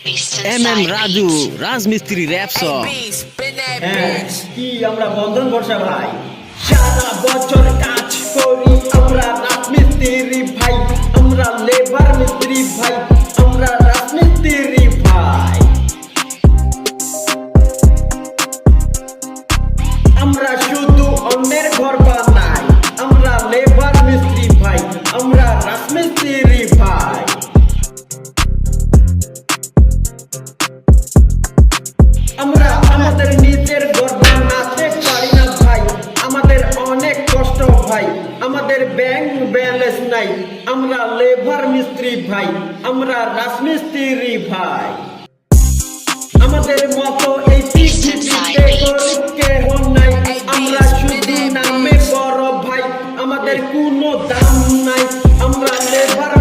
রাজু রাজমিস্ত্রি rap song. কি আমরা বন্ধন বর্ষা ভাই, সারা বছর কাজ করি আমরা রাজমিস্ত্রি ভাই, আমরা লেবার মিস্ত্রি ভাই, আমরা রাজমিস্ত্রি ভাই। আমরা শুধু অন্যের ঘর বানাই, আমরা লেবার মিস্ত্রি ভাই, আমরা রাজমিস্ত্রি ভাই। আমরা আমাদের নিজের ঘর বানাতে পারি না ভাই, আমাদের অনেক কষ্ট ভাই, আমাদের ব্যাংক ব্যালেন্স নাই, আমরা লেবার মিস্ত্রি ভাই, আমরা রাজমিস্ত্রি ভাই। আমাদের মতো এই পৃথিবীতে গরিব কেহ নাই, আমরা শুধু নামে বড় ভাই, আমাদের কোনো দাম নাই, আমরা লেবার